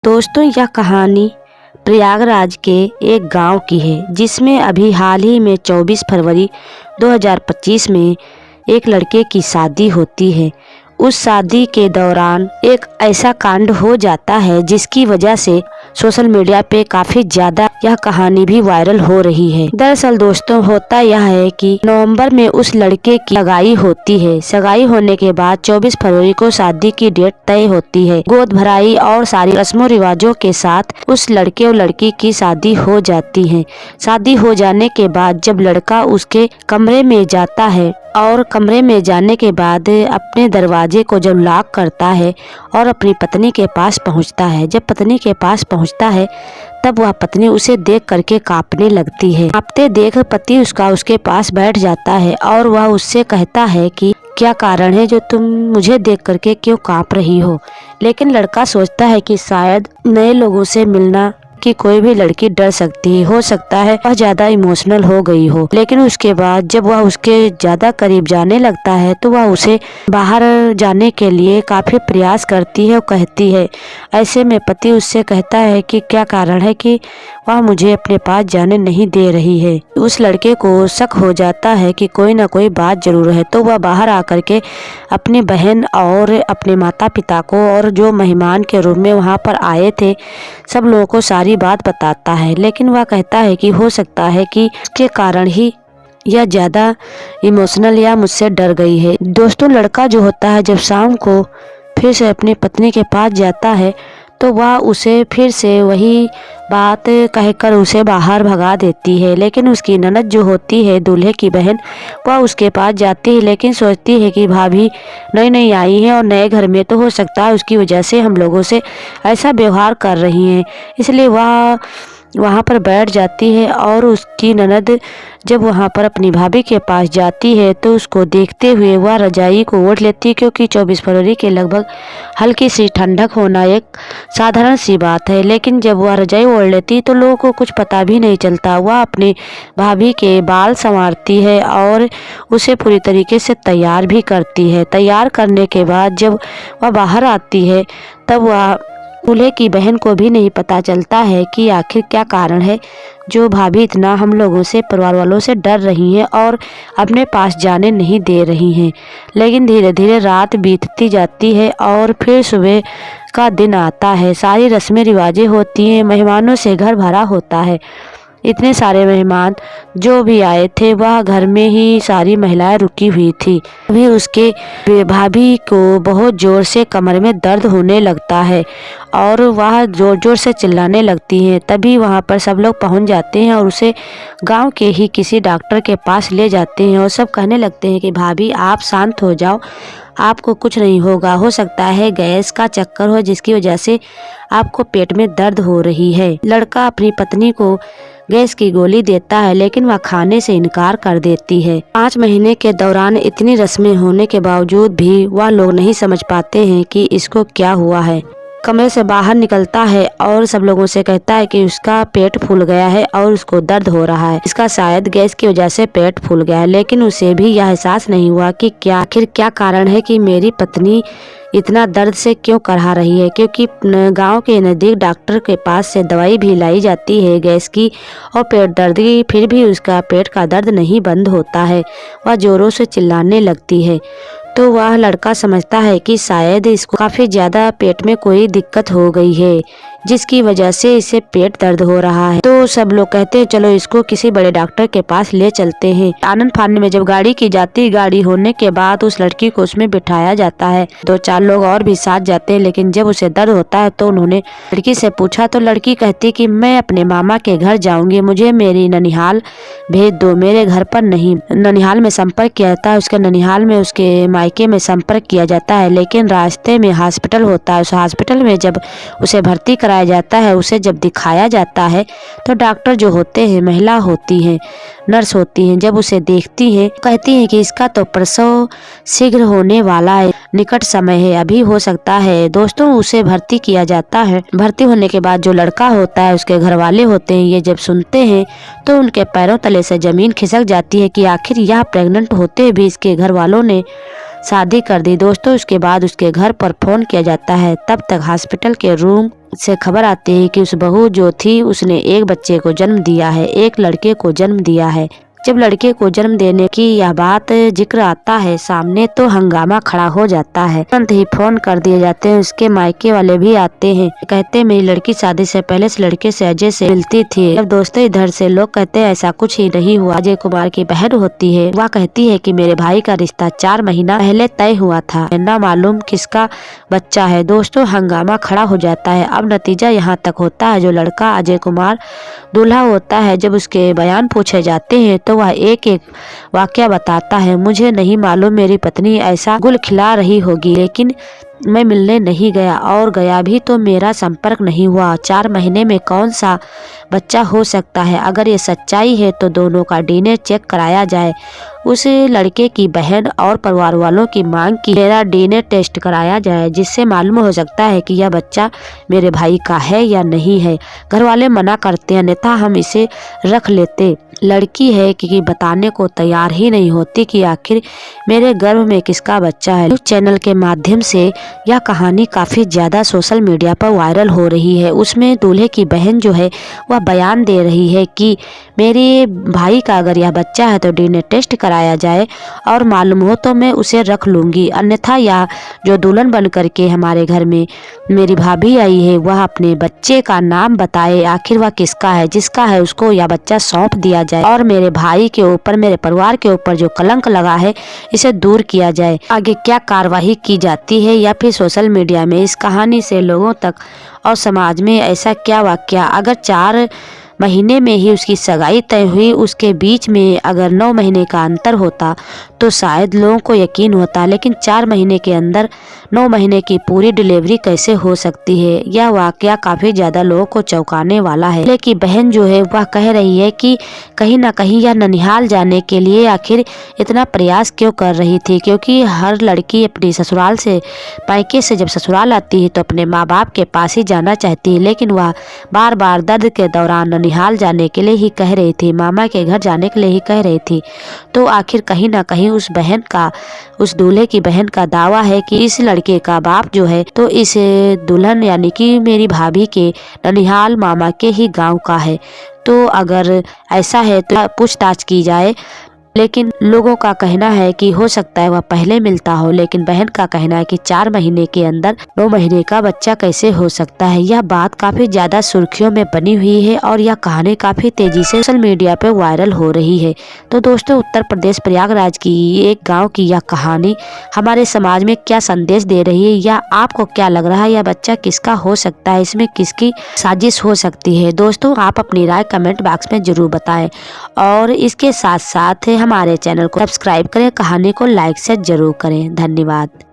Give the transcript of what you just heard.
दोस्तों, यह कहानी प्रयागराज के एक गांव की है जिसमें अभी हाल ही में 24 फरवरी 2025 में एक लड़के की शादी होती है। उस शादी के दौरान एक ऐसा कांड हो जाता है जिसकी वजह से सोशल मीडिया पे काफी ज्यादा यह कहानी भी वायरल हो रही है। दरअसल दोस्तों, होता यह है कि नवंबर में उस लड़के की सगाई होती है। सगाई होने के बाद 24 फरवरी को शादी की डेट तय होती है। गोद भराई और सारी रस्मों रिवाजों के साथ उस लड़के और लड़की की शादी हो जाती है। शादी हो जाने के बाद जब लड़का उसके कमरे में जाता है और कमरे में जाने के बाद अपने दरवाजे को जब लॉक करता है और अपनी पत्नी के पास पहुंचता है, जब पत्नी के पास पहुंचता है तब वह पत्नी उसे देख करके कांपने लगती है। कांपते देख पति उसके पास बैठ जाता है और वह उससे कहता है कि क्या कारण है जो तुम मुझे देख करके क्यों कांप रही हो। लेकिन लड़का सोचता है कि शायद नए लोगों से मिलना कि कोई भी लड़की डर सकती है, हो सकता है वह ज्यादा इमोशनल हो गई हो। लेकिन उसके बाद जब वह उसके ज्यादा करीब जाने लगता है तो वह उसे बाहर जाने के लिए काफी प्रयास करती है और कहती है। ऐसे में पति उससे कहता है कि क्या कारण है कि वह मुझे अपने पास जाने नहीं दे रही है। उस लड़के को शक हो जाता है कि कोई ना कोई बात जरूर है, तो वह बाहर आकर के अपनी बहन और अपने माता पिता को और जो मेहमान के रूप में वहाँ पर आए थे सब लोगों को सारी बात बताता है। लेकिन वह कहता है कि हो सकता है कि उसके कारण ही यह ज्यादा इमोशनल या मुझसे डर गई है। दोस्तों, लड़का जो होता है जब शाम को फिर से अपनी पत्नी के पास जाता है तो वह उसे फिर से वही बात कहकर उसे बाहर भगा देती है। लेकिन उसकी ननद जो होती है, दूल्हे की बहन, वह उसके पास जाती है लेकिन सोचती है कि भाभी नई नई आई है और नए घर में तो हो सकता है उसकी वजह से हम लोगों से ऐसा व्यवहार कर रही हैं, इसलिए वह वहाँ पर बैठ जाती है। और उसकी ननद जब वहाँ पर अपनी भाभी के पास जाती है तो उसको देखते हुए वह रजाई को ओढ़ लेती है, क्योंकि 24 फरवरी के लगभग हल्की सी ठंडक होना एक साधारण सी बात है। लेकिन जब वह रजाई ओढ़ लेती तो लोगों को कुछ पता भी नहीं चलता। वह अपनी भाभी के बाल संवारती है और उसे पूरी तरीके से तैयार भी करती है। तैयार करने के बाद जब वह बाहर आती है तब वह दूल्हे की बहन को भी नहीं पता चलता है कि आखिर क्या कारण है जो भाभी इतना हम लोगों से, परिवार वालों से डर रही हैं और अपने पास जाने नहीं दे रही हैं। लेकिन धीरे धीरे रात बीतती जाती है और फिर सुबह का दिन आता है। सारी रस्में रिवाजें होती हैं, मेहमानों से घर भरा होता है। इतने सारे मेहमान जो भी आए थे वह घर में ही सारी महिलाएं रुकी हुई थी। अभी उसके भाभी को बहुत जोर से कमर में दर्द होने लगता है और वह जोर जोर से चिल्लाने लगती हैं। तभी वहां पर सब लोग पहुंच जाते हैं और उसे गांव के ही किसी डॉक्टर के पास ले जाते हैं और सब कहने लगते हैं कि भाभी आप शांत हो जाओ, आपको कुछ नहीं होगा, हो सकता है गैस का चक्कर हो जिसकी वजह से आपको पेट में दर्द हो रही है। लड़का अपनी पत्नी को गैस की गोली देता है लेकिन वह खाने से इनकार कर देती है। 5 महीने के दौरान इतनी रस्में होने के बावजूद भी वह लोग नहीं समझ पाते हैं कि इसको क्या हुआ है। कमरे से बाहर निकलता है और सब लोगों से कहता है कि उसका पेट फूल गया है और उसको दर्द हो रहा है, इसका शायद गैस की वजह से पेट फूल गया है। लेकिन उसे भी यह एहसास नहीं हुआ कि आखिर क्या कारण है कि मेरी पत्नी इतना दर्द से क्यों करहा रही है, क्योंकि गांव के नज़दीक डॉक्टर के पास से दवाई भी लाई जाती है गैस की और पेट दर्द की, फिर भी उसका पेट का दर्द नहीं बंद होता है। वह जोरों से चिल्लाने लगती है तो वह लड़का समझता है कि शायद इसको काफी ज्यादा पेट में कोई दिक्कत हो गई है जिसकी वजह से इसे पेट दर्द हो रहा है। तो सब लोग कहते हैं चलो इसको किसी बड़े डॉक्टर के पास ले चलते हैं। आनंद फानन में जब गाड़ी की जाती, गाड़ी होने के बाद उस लड़की को उसमें बिठाया जाता है। 2-4 लोग और भी साथ जाते हैं। लेकिन जब उसे दर्द होता है तो उन्होंने लड़की से पूछा तो लड़की कहती कि मैं अपने मामा के घर जाऊंगी, मुझे मेरी ननिहाल भेज दो, मेरे घर पर नहीं। ननिहाल में संपर्क किया जाता है, उसके ननिहाल में उसके मायके में संपर्क किया जाता है। लेकिन रास्ते में हॉस्पिटल होता है, उस हॉस्पिटल में जब उसे भर्ती कराया जाता है, उसे जब दिखाया जाता है तो डॉक्टर जो होते हैं, महिला होती हैं, नर्स होती हैं, जब उसे देखती हैं कहती हैं कि इसका तो प्रसव शीघ्र होने वाला है, निकट समय है, अभी हो सकता है। दोस्तों, उसे भर्ती किया जाता है। भर्ती होने के बाद जो लड़का होता है, उसके घर वाले होते हैं, ये जब सुनते हैं तो उनके पैरों तले से जमीन खिसक जाती है कि आखिर यह प्रेग्नेंट होते भी इसके घर वालों ने शादी कर दी। दोस्तों, उसके बाद उसके घर पर फोन किया जाता है। तब तक हॉस्पिटल के रूम से खबर आती है कि उस बहू जो थी उसने एक बच्चे को जन्म दिया है, एक लड़के को जन्म दिया है। जब लड़के को जन्म देने की यह बात जिक्र आता है सामने तो हंगामा खड़ा हो जाता है। तुरंत ही फोन कर दिए जाते हैं, उसके मायके वाले भी आते हैं। कहते हैं मेरी लड़की शादी से पहले इस लड़के से अजय से मिलती थी। जब दोस्तों इधर से लोग कहते हैं ऐसा कुछ ही नहीं हुआ। अजय कुमार की बहन होती है, वह कहती है कि मेरे भाई का रिश्ता 4 महीना पहले तय हुआ था, ना मालूम किसका बच्चा है। दोस्तों हंगामा खड़ा हो जाता है। अब नतीजा यहाँ तक होता है, जो लड़का अजय कुमार दूल्हा होता है, जब उसके बयान पूछे जाते हैं तो वह एक एक वाकया बताता है। मुझे नहीं मालूम मेरी पत्नी ऐसा गुल खिला रही होगी, लेकिन मैं मिलने नहीं गया और गया भी तो मेरा संपर्क नहीं हुआ। 4 महीने में कौन सा बच्चा हो सकता है? अगर ये सच्चाई है तो दोनों का डीएनए चेक कराया जाए। उस लड़के की बहन और परिवार वालों की मांग की मेरा डीएनए टेस्ट कराया जाए, जिससे मालूम हो सकता है कि यह बच्चा मेरे भाई का है या नहीं है। घर वाले मना करते हैं, अन्यथा हम इसे रख लेते। लड़की है कि बताने को तैयार ही नहीं होती कि आखिर मेरे गर्भ में किसका बच्चा है। न्यूज़ चैनल के माध्यम से यह कहानी काफ़ी ज़्यादा सोशल मीडिया पर वायरल हो रही है। उसमें दूल्हे की बहन जो है वह बयान दे रही है कि मेरे भाई का अगर यह बच्चा है तो डीएनए टेस्ट कराया जाए और मालूम हो तो मैं उसे रख लूँगी, अन्यथा यह जो दुल्हन बन करके हमारे घर में मेरी भाभी आई है वह अपने बच्चे का नाम बताए, आखिर वह किसका है। जिसका है उसको यह बच्चा सौंप दिया जाए और मेरे भाई के ऊपर, मेरे परिवार के ऊपर जो कलंक लगा है इसे दूर किया जाए। आगे क्या कार्रवाई की जाती है या फिर सोशल मीडिया में इस कहानी से लोगों तक और समाज में ऐसा क्या वाकया, अगर 4 महीने में ही उसकी सगाई तय हुई, उसके बीच में अगर 9 महीने का अंतर होता तो शायद लोगों को यकीन होता, लेकिन 4 महीने के अंदर 9 महीने की पूरी डिलीवरी कैसे हो सकती है? यह वाकया काफ़ी ज़्यादा लोगों को चौंकाने वाला है। लेकिन बहन जो है वह कह रही है कि कहीं ना कहीं यह ननिहाल जाने के लिए आखिर इतना प्रयास क्यों कर रही थी, क्योंकि हर लड़की अपनी ससुराल से, मायके से जब ससुराल आती है तो अपने माँ बाप के पास ही जाना चाहती है, लेकिन वह बार बार दर्द के दौरान ननिहाल जाने के लिए ही कह रही थी, मामा के घर जाने के लिए ही कह रही थी। तो आखिर कहीं ना कहीं उस बहन का, उस दूल्हे की बहन का दावा है कि इस लड़के का बाप जो है तो इस दुल्हन यानी कि मेरी भाभी के ननिहाल मामा के ही गांव का है। तो अगर ऐसा है तो पूछताछ की जाए। लेकिन लोगों का कहना है कि हो सकता है वह पहले मिलता हो, लेकिन बहन का कहना है कि 4 महीने के अंदर 9 महीने का बच्चा कैसे हो सकता है। यह बात काफी ज्यादा सुर्खियों में बनी हुई है और यह कहानी काफी तेजी से सोशल मीडिया पे वायरल हो रही है। तो दोस्तों उत्तर प्रदेश प्रयागराज की एक गाँव की यह कहानी हमारे समाज में क्या संदेश दे रही है, या आपको क्या लग रहा है यह बच्चा किसका हो सकता है, इसमें किसकी साजिश हो सकती है? दोस्तों आप अपनी राय कमेंट बॉक्स में जरूर बताएं और इसके साथ साथ हमारे चैनल को सब्सक्राइब करें, कहानी को लाइक से जरूर करें। धन्यवाद।